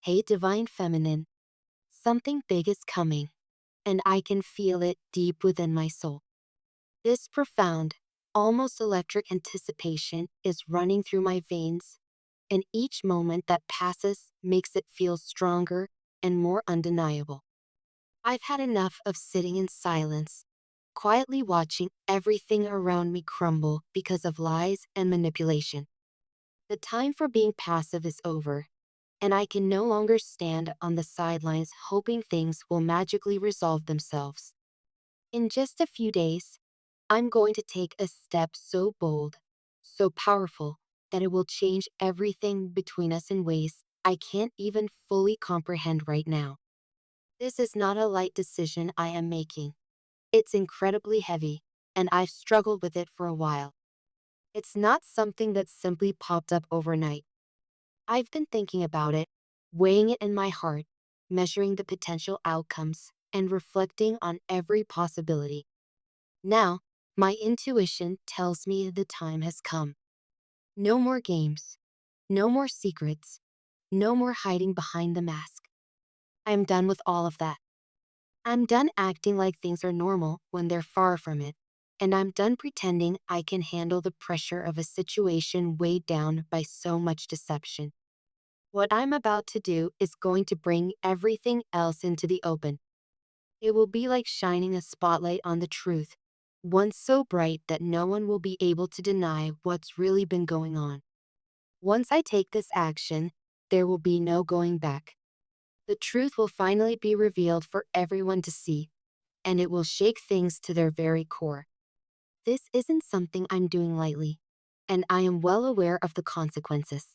Hey, Divine Feminine, something big is coming, and I can feel it deep within my soul. This profound, almost electric anticipation is running through my veins, and each moment that passes makes it feel stronger and more undeniable. I've had enough of sitting in silence, quietly watching everything around me crumble because of lies and manipulation. The time for being passive is over, and I can no longer stand on the sidelines hoping things will magically resolve themselves. In just a few days, I'm going to take a step so bold, so powerful, that it will change everything between us in ways I can't even fully comprehend right now. This is not a light decision I am making. It's incredibly heavy, and I've struggled with it for a while. It's not something that simply popped up overnight. I've been thinking about it, weighing it in my heart, measuring the potential outcomes, and reflecting on every possibility. Now, my intuition tells me the time has come. No more games, no more secrets, no more hiding behind the mask. I'm done with all of that. I'm done acting like things are normal when they're far from it. And I'm done pretending I can handle the pressure of a situation weighed down by so much deception. What I'm about to do is going to bring everything else into the open. It will be like shining a spotlight on the truth, one so bright that no one will be able to deny what's really been going on. Once I take this action, there will be no going back. The truth will finally be revealed for everyone to see, and it will shake things to their very core. This isn't something I'm doing lightly, and I am well aware of the consequences.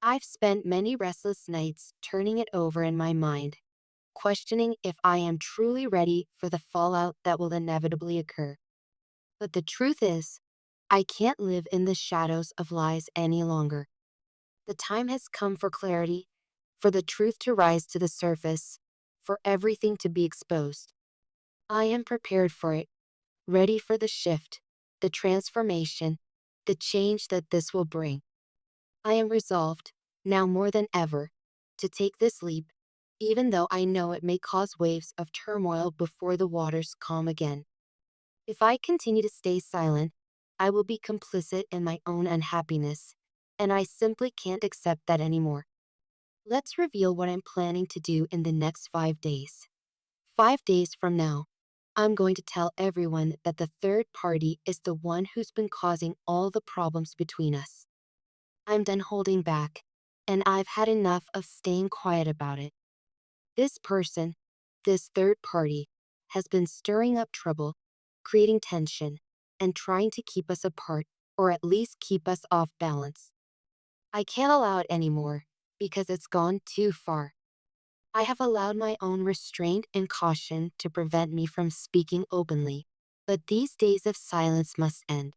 I've spent many restless nights turning it over in my mind, questioning if I am truly ready for the fallout that will inevitably occur. But the truth is, I can't live in the shadows of lies any longer. The time has come for clarity, for the truth to rise to the surface, for everything to be exposed. I am prepared for it, ready for the shift, the transformation, the change that this will bring. I am resolved, now more than ever, to take this leap, even though I know it may cause waves of turmoil before the waters calm again. If I continue to stay silent, I will be complicit in my own unhappiness, and I simply can't accept that anymore. Let's reveal what I'm planning to do in the next 5 days. 5 days from now, I'm going to tell everyone that the third party is the one who's been causing all the problems between us. I'm done holding back, and I've had enough of staying quiet about it. This person, this third party, has been stirring up trouble, creating tension, and trying to keep us apart, or at least keep us off balance. I can't allow it anymore, because it's gone too far. I have allowed my own restraint and caution to prevent me from speaking openly, but these days of silence must end.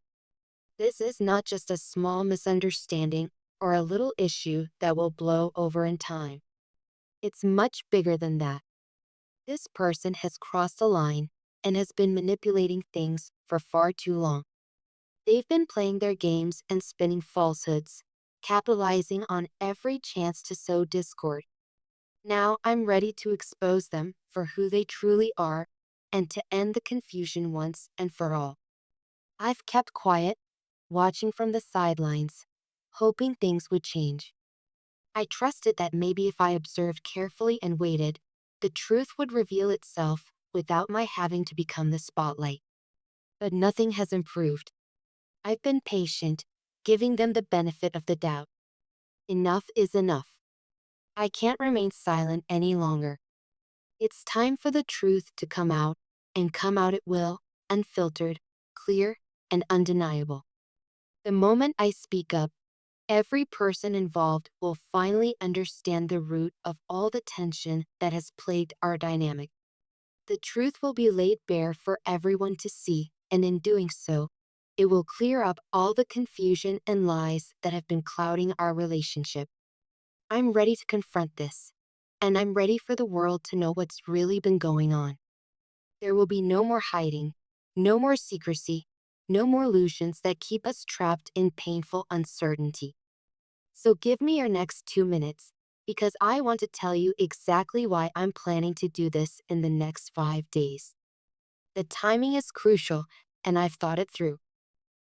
This is not just a small misunderstanding or a little issue that will blow over in time. It's much bigger than that. This person has crossed a line and has been manipulating things for far too long. They've been playing their games and spinning falsehoods, capitalizing on every chance to sow discord. Now I'm ready to expose them for who they truly are and to end the confusion once and for all. I've kept quiet, watching from the sidelines, hoping things would change. I trusted that maybe if I observed carefully and waited, the truth would reveal itself without my having to become the spotlight. But nothing has improved. I've been patient, giving them the benefit of the doubt. Enough is enough. I can't remain silent any longer. It's time for the truth to come out, and come out it will, unfiltered, clear, and undeniable. The moment I speak up, every person involved will finally understand the root of all the tension that has plagued our dynamic. The truth will be laid bare for everyone to see, and in doing so, it will clear up all the confusion and lies that have been clouding our relationship. I'm ready to confront this, and I'm ready for the world to know what's really been going on. There will be no more hiding, no more secrecy, no more illusions that keep us trapped in painful uncertainty. So give me your next 2 minutes. Because I want to tell you exactly why I'm planning to do this in the next 5 days. The timing is crucial, and I've thought it through.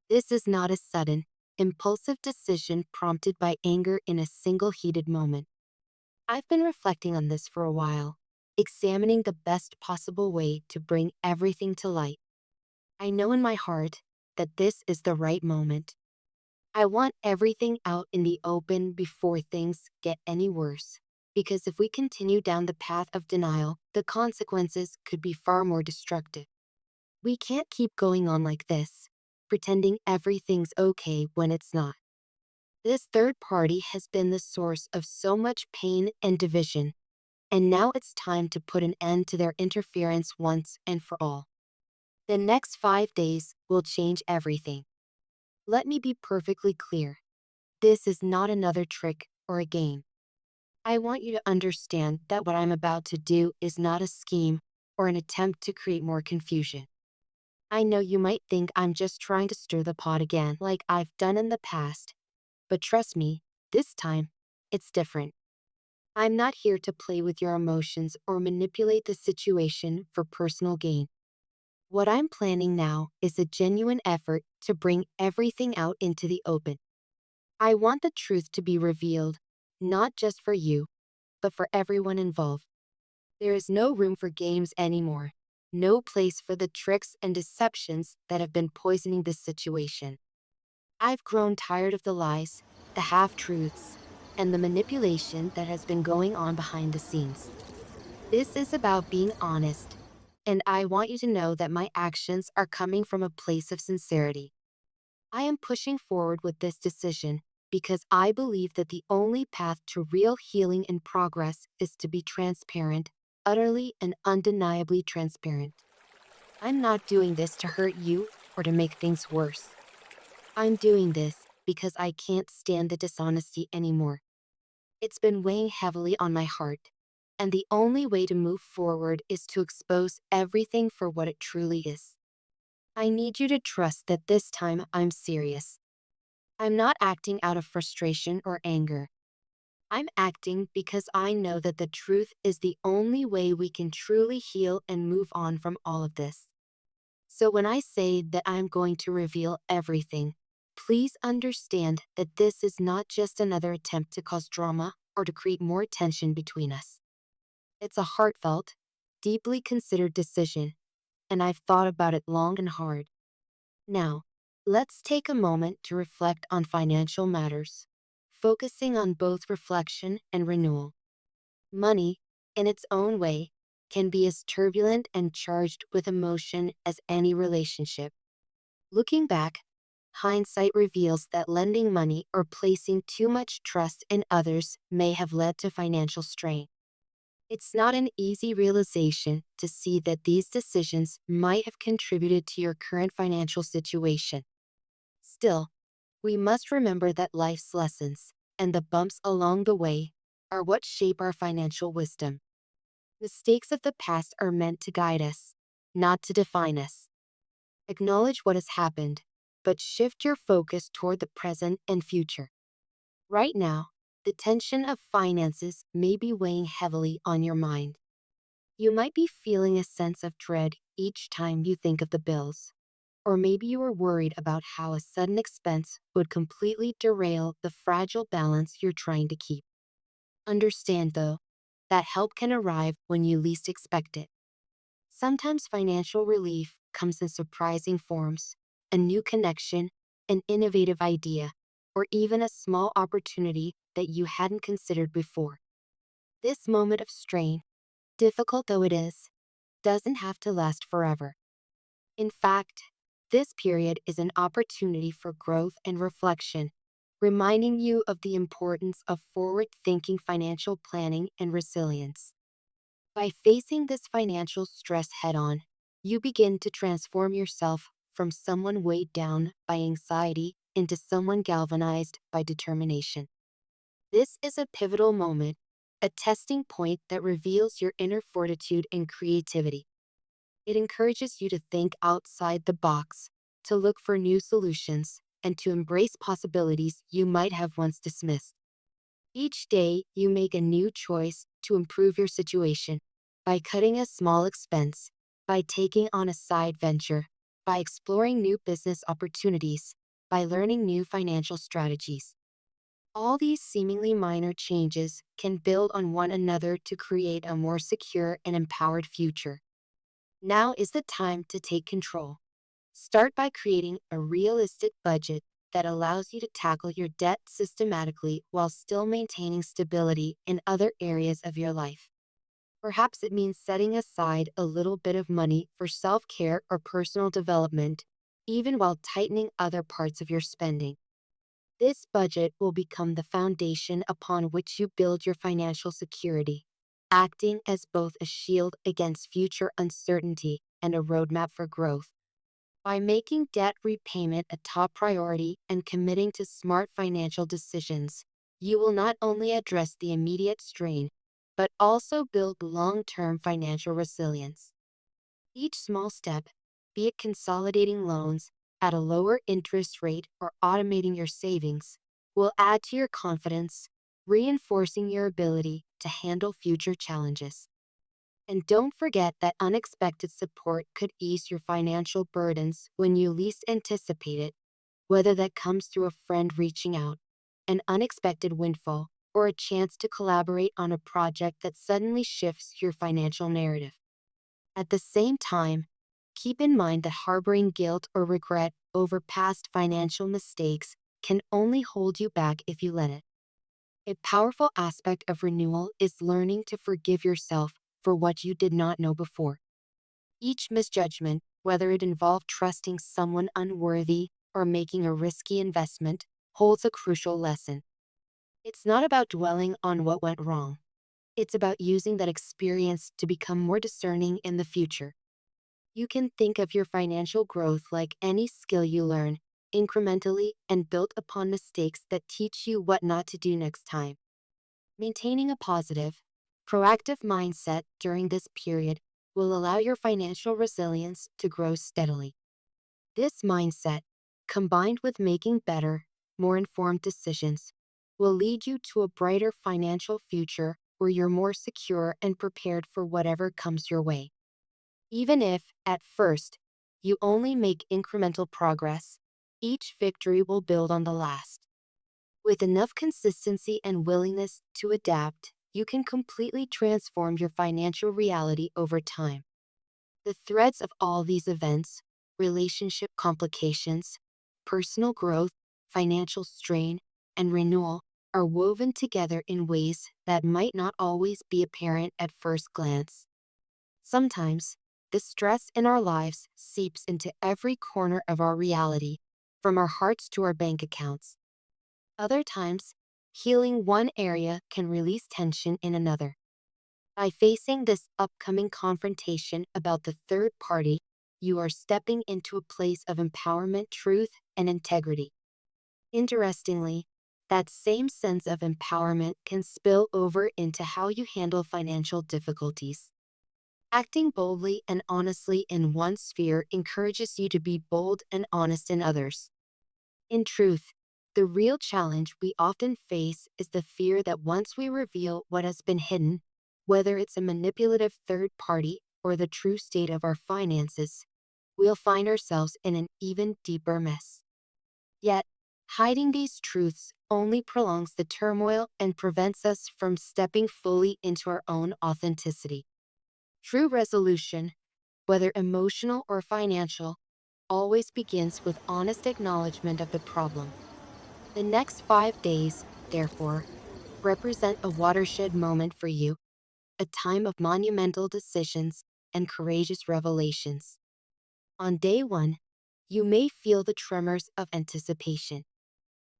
This is not a sudden, impulsive decision prompted by anger in a single heated moment. I've been reflecting on this for a while, examining the best possible way to bring everything to light. I know in my heart that this is the right moment. I want everything out in the open before things get any worse. Because if we continue down the path of denial, the consequences could be far more destructive. We can't keep going on like this, pretending everything's okay when it's not. This third party has been the source of so much pain and division, and now it's time to put an end to their interference once and for all. The next 5 days will change everything. Let me be perfectly clear. This is not another trick or a game. I want you to understand that what I'm about to do is not a scheme or an attempt to create more confusion. I know you might think I'm just trying to stir the pot again like I've done in the past, but trust me, this time, it's different. I'm not here to play with your emotions or manipulate the situation for personal gain. What I'm planning now is a genuine effort to bring everything out into the open. I want the truth to be revealed, not just for you, but for everyone involved. There is no room for games anymore. No place for the tricks and deceptions that have been poisoning this situation. I've grown tired of the lies, the half-truths, and the manipulation that has been going on behind the scenes. This is about being honest, and I want you to know that my actions are coming from a place of sincerity. I am pushing forward with this decision because I believe that the only path to real healing and progress is to be transparent, utterly and undeniably transparent. I'm not doing this to hurt you or to make things worse. I'm doing this because I can't stand the dishonesty anymore. It's been weighing heavily on my heart, and the only way to move forward is to expose everything for what it truly is. I need you to trust that this time I'm serious. I'm not acting out of frustration or anger. I'm acting because I know that the truth is the only way we can truly heal and move on from all of this. So when I say that I'm going to reveal everything, please understand that this is not just another attempt to cause drama or to create more tension between us. It's a heartfelt, deeply considered decision, and I've thought about it long and hard. Now, let's take a moment to reflect on financial matters, focusing on both reflection and renewal. Money, in its own way, can be as turbulent and charged with emotion as any relationship. Looking back, hindsight reveals that lending money or placing too much trust in others may have led to financial strain. It's not an easy realization to see that these decisions might have contributed to your current financial situation. Still, we must remember that life's lessons and the bumps along the way are what shape our financial wisdom. Mistakes of the past are meant to guide us, not to define us. Acknowledge what has happened, but shift your focus toward the present and future. Right now, the tension of finances may be weighing heavily on your mind. You might be feeling a sense of dread each time you think of the bills. Or maybe you are worried about how a sudden expense would completely derail the fragile balance you're trying to keep. Understand, though, that help can arrive when you least expect it. Sometimes financial relief comes in surprising forms: a new connection, an innovative idea, or even a small opportunity that you hadn't considered before. This moment of strain, difficult though it is, doesn't have to last forever. In fact, this period is an opportunity for growth and reflection, reminding you of the importance of forward-thinking financial planning and resilience. By facing this financial stress head-on, you begin to transform yourself from someone weighed down by anxiety into someone galvanized by determination. This is a pivotal moment, a testing point that reveals your inner fortitude and creativity. It encourages you to think outside the box, to look for new solutions, and to embrace possibilities you might have once dismissed. Each day, you make a new choice to improve your situation by cutting a small expense, by taking on a side venture, by exploring new business opportunities, by learning new financial strategies. All these seemingly minor changes can build on one another to create a more secure and empowered future. Now is the time to take control. Start by creating a realistic budget that allows you to tackle your debt systematically while still maintaining stability in other areas of your life. Perhaps it means setting aside a little bit of money for self care or personal development, even while tightening other parts of your spending. This budget will become the foundation upon which you build your financial security, acting as both a shield against future uncertainty and a roadmap for growth. By making debt repayment a top priority and committing to smart financial decisions, you will not only address the immediate strain, but also build long term financial resilience. Each small step, be it consolidating loans at a lower interest rate or automating your savings, will add to your confidence, reinforcing your ability to handle future challenges. And don't forget that unexpected support could ease your financial burdens when you least anticipate it, whether that comes through a friend reaching out, an unexpected windfall, or a chance to collaborate on a project that suddenly shifts your financial narrative. At the same time, keep in mind that harboring guilt or regret over past financial mistakes can only hold you back if you let it. A powerful aspect of renewal is learning to forgive yourself for what you did not know before. Each misjudgment, whether it involved trusting someone unworthy or making a risky investment, holds a crucial lesson. It's not about dwelling on what went wrong. It's about using that experience to become more discerning in the future. You can think of your financial growth like any skill you learn, incrementally and built upon mistakes that teach you what not to do next time. Maintaining a positive, proactive mindset during this period will allow your financial resilience to grow steadily. This mindset, combined with making better, more informed decisions, will lead you to a brighter financial future where you're more secure and prepared for whatever comes your way. Even if, at first, you only make incremental progress, each victory will build on the last. With enough consistency and willingness to adapt, you can completely transform your financial reality over time. The threads of all these events, relationship complications, personal growth, financial strain, and renewal, are woven together in ways that might not always be apparent at first glance. Sometimes, the stress in our lives seeps into every corner of our reality, from our hearts to our bank accounts. Other times, healing one area can release tension in another. By facing this upcoming confrontation about the third party, you are stepping into a place of empowerment, truth, and integrity. Interestingly, that same sense of empowerment can spill over into how you handle financial difficulties. Acting boldly and honestly in one sphere encourages you to be bold and honest in others. In truth, the real challenge we often face is the fear that once we reveal what has been hidden, whether it's a manipulative third party or the true state of our finances, we'll find ourselves in an even deeper mess. Yet, hiding these truths only prolongs the turmoil and prevents us from stepping fully into our own authenticity. True resolution, whether emotional or financial, always begins with honest acknowledgement of the problem. The next 5 days, therefore, represent a watershed moment for you, a time of monumental decisions and courageous revelations. On day one, you may feel the tremors of anticipation.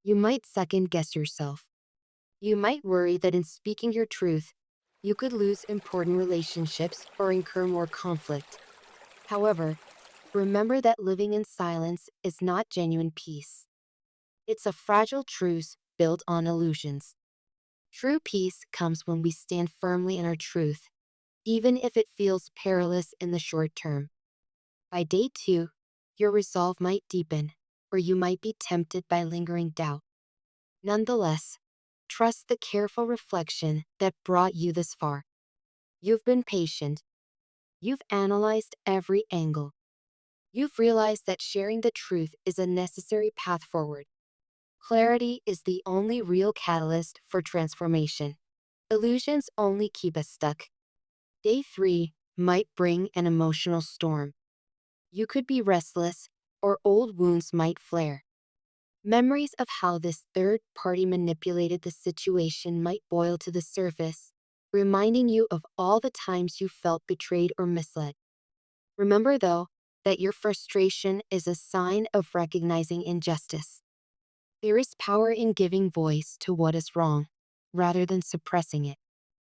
You might second guess yourself. You might worry that in speaking your truth, you could lose important relationships or incur more conflict. However, remember that living in silence is not genuine peace. It's a fragile truce built on illusions. True peace comes when we stand firmly in our truth, even if it feels perilous in the short term. By day two, your resolve might deepen, or you might be tempted by lingering doubt. Nonetheless, Trust the careful reflection that brought you this far. You've been patient. You've analyzed every angle. You've realized that sharing the truth is a necessary path forward. Clarity is the only real catalyst for transformation. Illusions only keep us stuck. Day 3 might bring an emotional storm. You could be restless, or old wounds might flare. Memories of how this third party manipulated the situation might boil to the surface, reminding you of all the times you felt betrayed or misled. Remember, though, that your frustration is a sign of recognizing injustice. There is power in giving voice to what is wrong, rather than suppressing it.